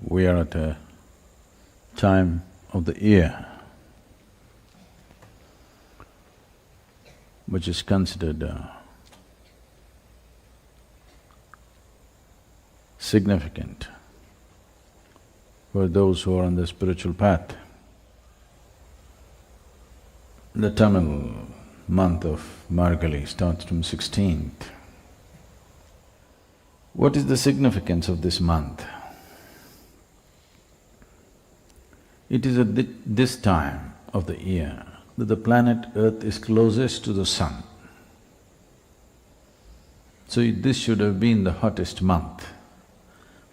We are at a time of the year which is considered significant for those who are on the spiritual path. The Tamil month of Margali starts from 16th. What is the significance of this month? It is at this time of the year that the planet Earth is closest to the sun. So this should have been the hottest month,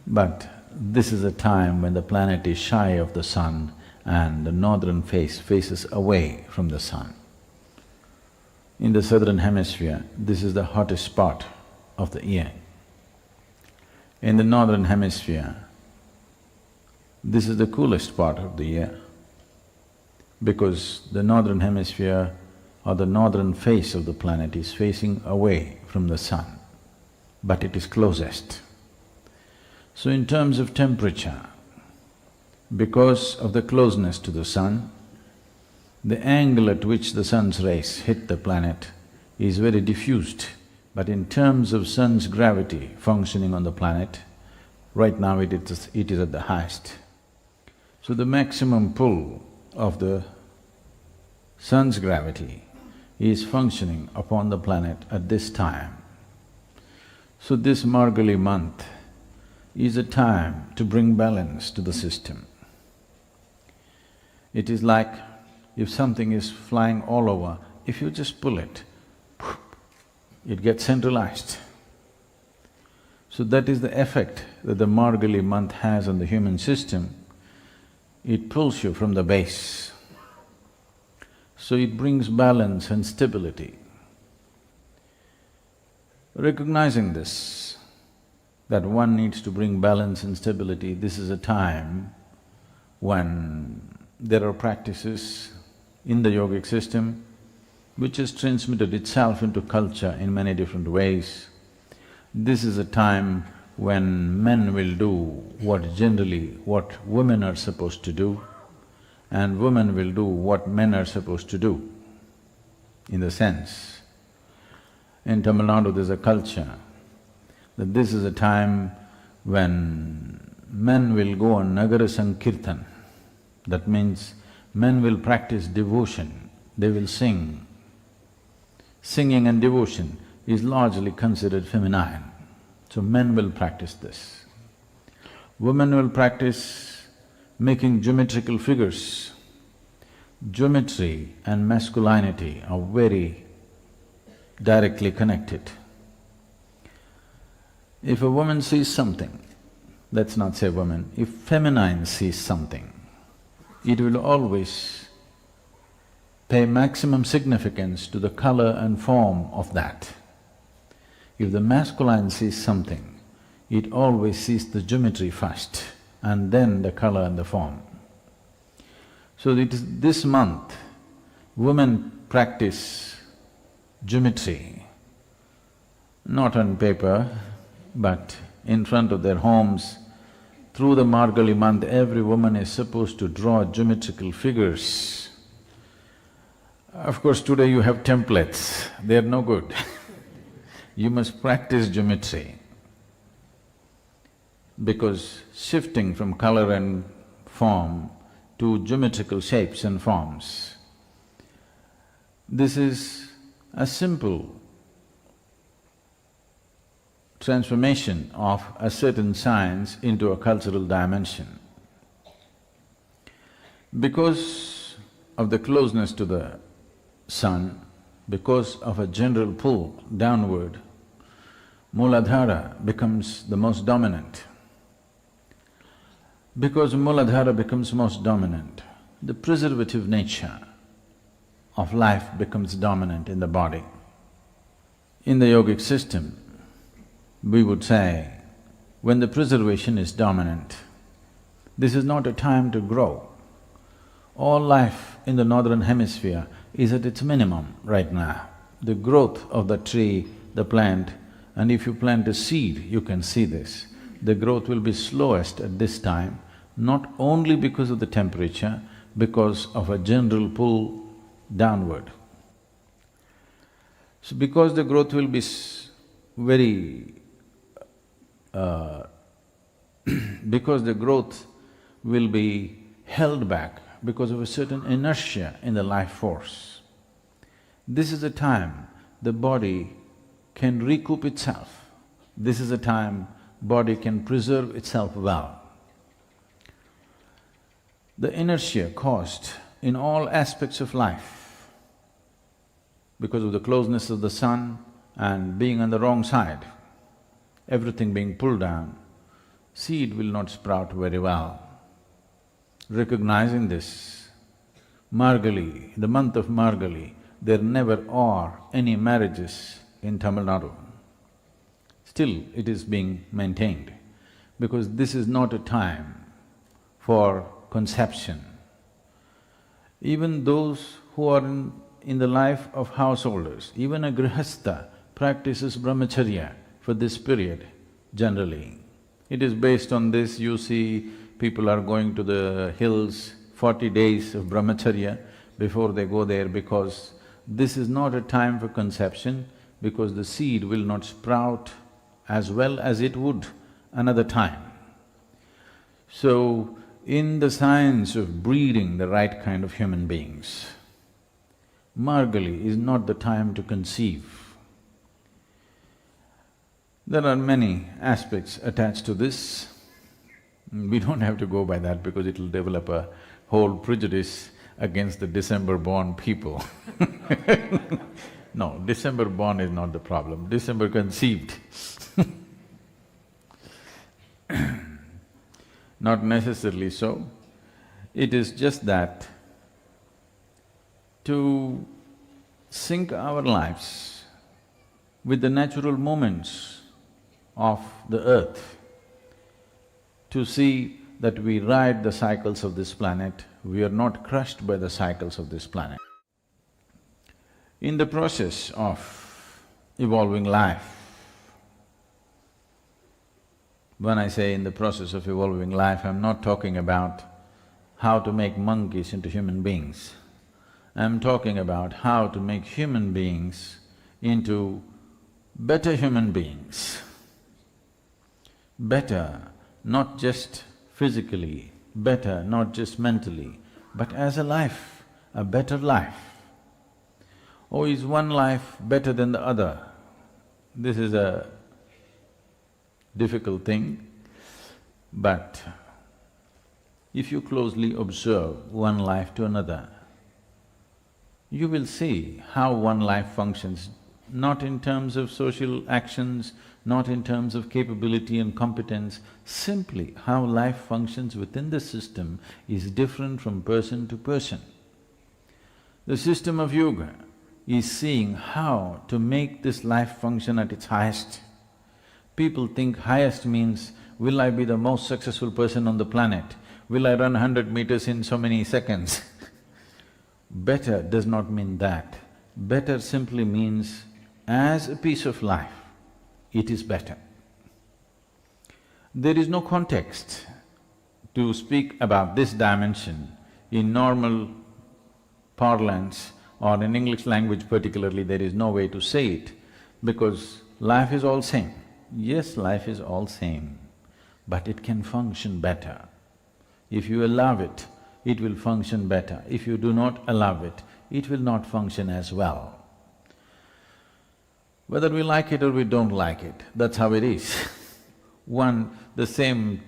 but this is a time when the planet is shy of the sun and the northern face faces away from the sun. In the southern hemisphere, this is the hottest spot of the year. In the northern hemisphere, this is the coolest part of the year because the northern hemisphere or the northern face of the planet is facing away from the sun, but it is closest. So in terms of temperature, because of the closeness to the sun, the angle at which the sun's rays hit the planet is very diffused, but in terms of sun's gravity functioning on the planet, right now it is at the highest. So the maximum pull of the sun's gravity is functioning upon the planet at this time. So this Margali month is a time to bring balance to the system. It is like if something is flying all over, if you just pull it, it gets centralized. So that is the effect that the Margali month has on the human system. It pulls you from the base. So it brings balance and stability. Recognizing this, that one needs to bring balance and stability, this is a time when there are practices in the yogic system which has transmitted itself into culture in many different ways. This is a time when men will do what women are supposed to do, and women will do what men are supposed to do. In the sense, in Tamil Nadu there's a culture that this is a time when men will go on Nagara Sankirtan. That means men will practice devotion, they will sing. Singing and devotion is largely considered feminine, so men will practice this. Women will practice making geometrical figures. Geometry and masculinity are very directly connected. If a woman sees something, let's not say woman, if feminine sees something, it will always pay maximum significance to the color and form of that. If the masculine sees something, it always sees the geometry first and then the color and the form. So it is this month, women practice geometry, not on paper, but in front of their homes. Through the Margali month, every woman is supposed to draw geometrical figures. Of course, today you have templates, they are no good You must practice geometry because shifting from color and form to geometrical shapes and forms, this is a simple transformation of a certain science into a cultural dimension. Because of the closeness to the sun, because of a general pull downward, Mooladhara becomes the most dominant. Because Mooladhara becomes most dominant, the preservative nature of life becomes dominant in the body. In the yogic system, we would say, when the preservation is dominant, this is not a time to grow. All life in the northern hemisphere is at its minimum right now. The growth of the tree, the plant, and if you plant a seed, you can see this. the growth will be slowest at this time, not only because of the temperature, because of a general pull downward. So because the growth will be very… because the growth will be held back because of a certain inertia in the life force, this is a time the body can recoup itself. This is a time body can preserve itself well. The inertia caused in all aspects of life because of the closeness of the sun and being on the wrong side, everything being pulled down, seed will not sprout very well. Recognizing this, Margali, the month of Margali, there never are any marriages in Tamil Nadu. Still it is being maintained because this is not a time for conception. Even those who are in the life of householders, even a grihastha practices brahmacharya for this period generally. It is based on this, you see people are going to the hills, 40 days of brahmacharya before they go there, because this is not a time for conception, because the seed will not sprout as well as it would another time. So, in the science of breeding the right kind of human beings, Margali is not the time to conceive. There are many aspects attached to this. We don't have to go by that because it'll develop a whole prejudice against the December-born people. No, December-born is not the problem, December-conceived. Not necessarily so. It is just that to sync our lives with the natural movements of the earth, to see that we ride the cycles of this planet, we are not crushed by the cycles of this planet. In the process of evolving life, when I say in the process of evolving life, I'm not talking about how to make monkeys into human beings. I'm talking about how to make human beings into better human beings. Better, not just physically, better, not just mentally, but as a life, a better life. Oh, is one life better than the other? This is a difficult thing, but if you closely observe one life to another, you will see how one life functions, not in terms of social actions, not in terms of capability and competence, simply how life functions within the system is different from person to person. The system of yoga is seeing how to make this life function at its highest. People think highest means, will I be the most successful person on the planet? Will I run 100 meters in so many seconds? Better does not mean that. Better simply means, as a piece of life, it is better. There is no context to speak about this dimension in normal parlance or in English language particularly, there is no way to say it, because life is all same. Yes, life is all same, but it can function better. If you allow it, it will function better. If you do not allow it, it will not function as well. Whether we like it or we don't like it, that's how it is. The same…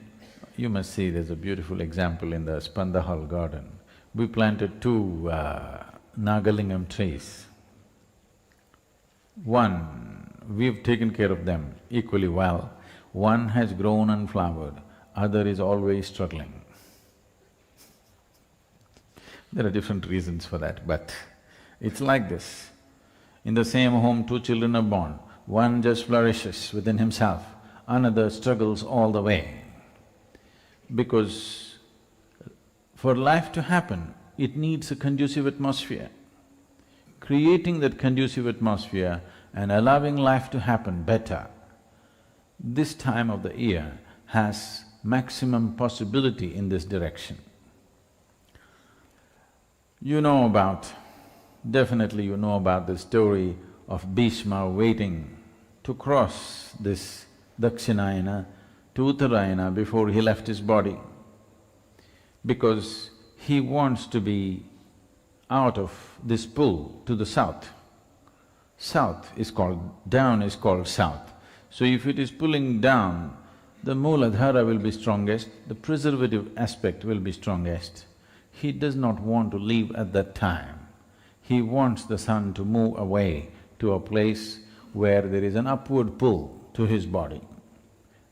you must see, there's a beautiful example in the Spandahal garden. We planted two Nagalingam trees. One, we've taken care of them equally well. One has grown and flowered, other is always struggling. There are different reasons for that, but it's like this. In the same home, two children are born, one just flourishes within himself, another struggles all the way. Because for life to happen, it needs a conducive atmosphere. Creating that conducive atmosphere and allowing life to happen better, this time of the year has maximum possibility in this direction. Definitely you know about the story of Bhishma waiting to cross this Dakshinayana to Uttarayana before he left his body, because he wants to be out of this pull to the south. Down is called south. So if it is pulling down, the Mooladhara will be strongest, the preservative aspect will be strongest. He does not want to leave at that time. He wants the sun to move away to a place where there is an upward pull to his body.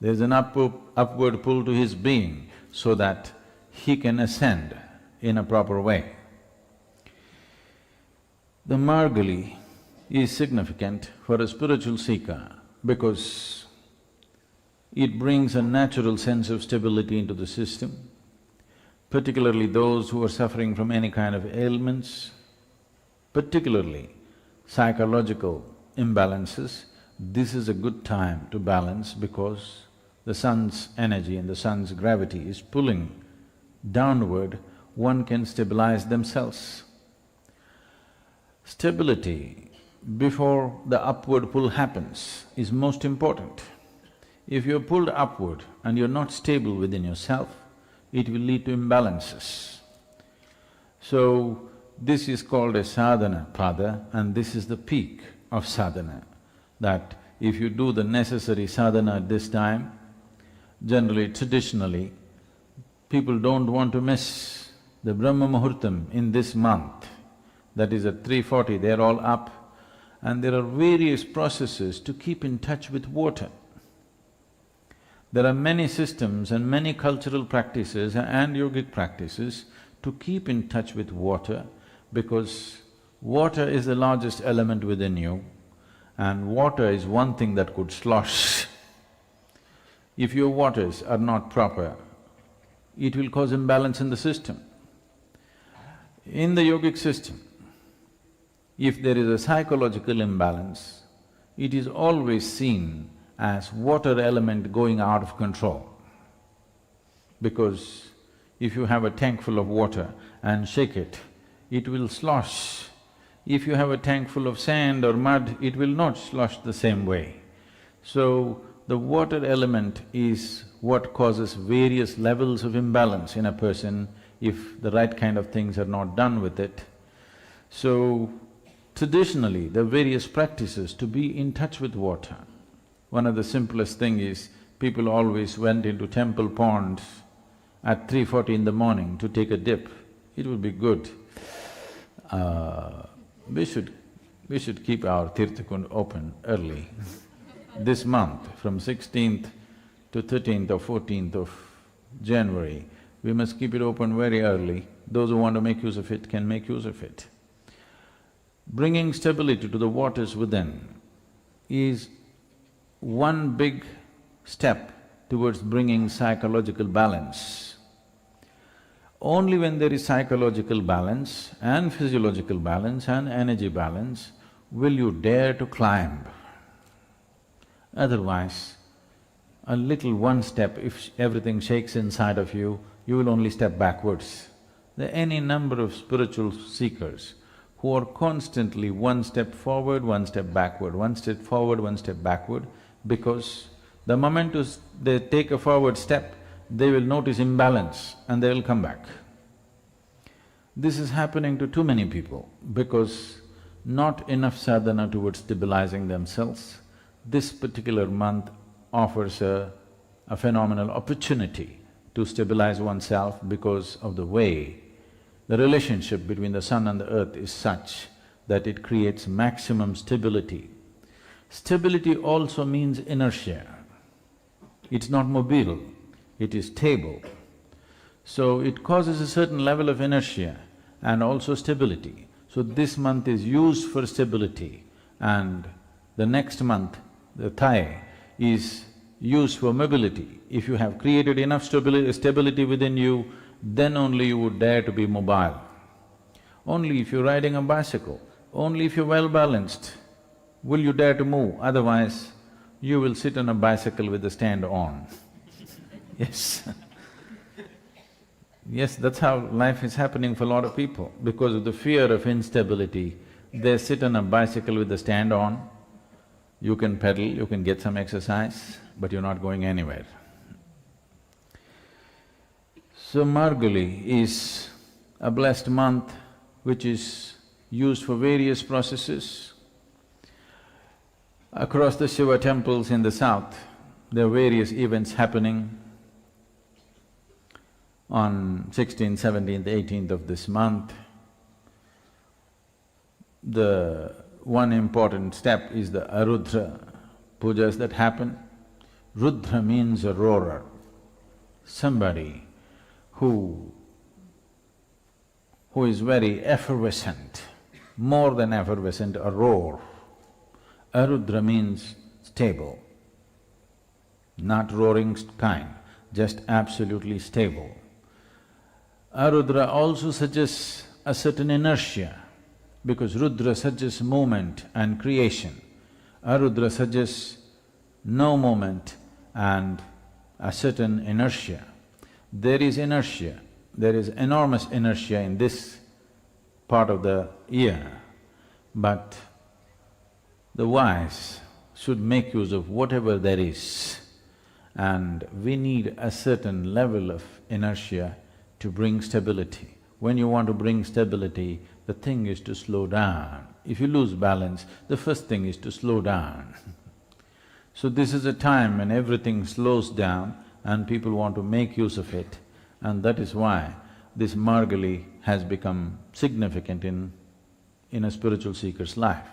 There is an upward pull to his being so that he can ascend in a proper way. The Margali is significant for a spiritual seeker because it brings a natural sense of stability into the system, particularly those who are suffering from any kind of ailments, particularly psychological imbalances. This is a good time to balance because the sun's energy and the sun's gravity is pulling downward, one can stabilize themselves. Stability before the upward pull happens is most important. If you're pulled upward and you're not stable within yourself, it will lead to imbalances. So, this is called a sadhana pada, and this is the peak of sadhana, that if you do the necessary sadhana at this time, generally, traditionally, people don't want to miss the Brahma Muhurtam in this month, that is at 3:40, they're all up, and there are various processes to keep in touch with water. There are many systems and many cultural practices and yogic practices to keep in touch with water, because water is the largest element within you, and water is one thing that could slosh. If your waters are not proper, it will cause imbalance in the system. In the yogic system, if there is a psychological imbalance, it is always seen as water element going out of control. Because if you have a tank full of water and shake it, it will slosh. If you have a tank full of sand or mud, it will not slosh the same way. So, the water element is what causes various levels of imbalance in a person if the right kind of things are not done with it. So, traditionally, there are various practices to be in touch with water. One of the simplest thing is, people always went into temple ponds at 3:40 in the morning to take a dip. It would be good. We should keep our Tirthakund open early. This month, from 16th to 13th or 14th of January, we must keep it open very early. Those who want to make use of it can make use of it. Bringing stability to the waters within is one big step towards bringing psychological balance. Only when there is psychological balance and physiological balance and energy balance will you dare to climb. Otherwise, a little one step, if everything shakes inside of you, you will only step backwards. There are any number of spiritual seekers who are constantly one step forward, one step backward, one step forward, one step backward, because the moment they take a forward step, they will notice imbalance and they will come back. This is happening to too many people because not enough sadhana towards stabilizing themselves. This particular month offers a phenomenal opportunity to stabilize oneself because of the way the relationship between the sun and the earth is such that it creates maximum stability. Stability also means inertia. It's not mobile, it is stable. So it causes a certain level of inertia and also stability. So this month is used for stability, and the next month, the thigh, is used for mobility. If you have created enough stability within you, then only you would dare to be mobile. Only if you're riding a bicycle, only if you're well balanced, will you dare to move, otherwise you will sit on a bicycle with the stand on. Yes. Yes, that's how life is happening for a lot of people. Because of the fear of instability, they sit on a bicycle with the stand on, you can pedal, you can get some exercise, but you're not going anywhere. So Margali is a blessed month which is used for various processes. Across the Shiva temples in the south, there are various events happening. On 16th, 17th, 18th of this month, the one important step is the Arudra pujas that happen. Rudra means a roarer, somebody who is very effervescent, more than effervescent, a roar. Arudra means stable, not roaring kind, just absolutely stable. Arudra also suggests a certain inertia, because Rudra suggests movement and creation. Arudra suggests no movement and a certain inertia. There is inertia, there is enormous inertia in this part of the year, but the wise should make use of whatever there is, and we need a certain level of inertia to bring stability. When you want to bring stability, the thing is to slow down. If you lose balance, the first thing is to slow down. So this is a time when everything slows down and people want to make use of it, and that is why this Margali has become significant in a spiritual seeker's life.